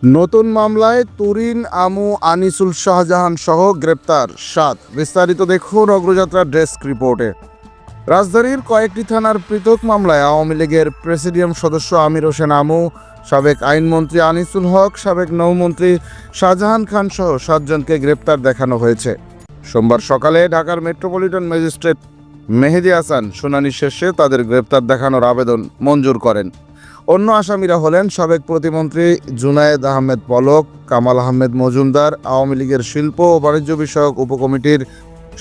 নতুন মামলায় তুরিন আমু আনিসুল শাহজাহান সহ গ্রেপ্তার 7। বিস্তারিত দেখুন অগ্রযাত্রা ডেস্ক রিপোর্টে। রাজধানীর কয়েকটি থানার পৃথক মামলায় আওয়ামী লীগের প্রেসিডিয়াম সদস্য আমির হোসেন আমু, সাবেক আইনমন্ত্রী আনিসুল হক, সাবেক নৌমন্ত্রী শাহজাহান খান সহ 7 জনকে গ্রেপ্তার দেখানো হয়েছে। সোমবার সকালে ঢাকার মেট্রোপলিটন ম্যাজিস্ট্রেট মেহেদী হাসান শুনানি শেষে তাদের গ্রেপ্তার দেখানোর আবেদন মঞ্জুর করেন। অন্য আসামিরা হলেন সাবেক প্রতিমন্ত্রী জুনায়েদ আহমেদ পলক, কামাল আহমেদ মজুমদার, আওয়ামী লীগের শিল্প ও বাণিজ্য বিষয়ক উপকমিটির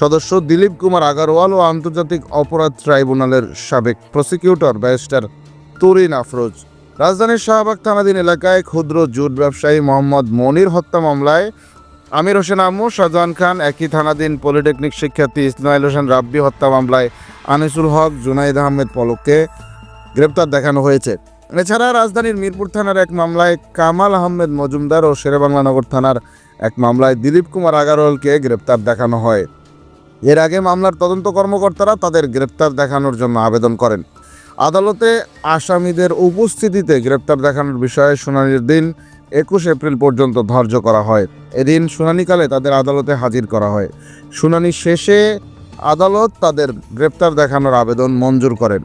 সদস্য দিলীপ কুমার আগারওয়াল ও আন্তর্জাতিক অপরাধ ট্রাইব্যুনালের সাবেক প্রসিকিউটর ব্যারিস্টার তুরিন আফরোজ। রাজধানীর শাহবাগ থানাধীন এলাকায় ক্ষুদ্র জুট ব্যবসায়ী মোহাম্মদ মনির হত্যা মামলায় আমির হোসেন আমু, শাহজাহান খান, একই থানাধীন পলিটেকনিক শিক্ষার্থী ইসমাইল হোসেন রাব্বি হত্যা মামলায় আনিসুল হক, জুনায়েদ আহমেদ পলককে গ্রেপ্তার দেখানো হয়েছে। এছাড়া রাজধানীর মিরপুর থানার এক মামলায় কামাল আহমেদ মজুমদার ও শেরেবাংলানগর থানার এক মামলায় দিলীপ কুমার আগারওয়ালকে গ্রেপ্তার দেখানো হয়। এর আগে মামলার তদন্ত কর্মকর্তারা তাদের গ্রেপ্তার দেখানোর জন্য আবেদন করেন। আদালতে আসামিদের উপস্থিতিতে গ্রেপ্তার দেখানোর বিষয়ে শুনানির দিন 21 এপ্রিল পর্যন্ত ধার্য করা হয়। এদিন শুনানিকালে তাদের আদালতে হাজির করা হয়। শুনানি শেষে আদালত তাদের গ্রেপ্তার দেখানোর আবেদন মঞ্জুর করেন।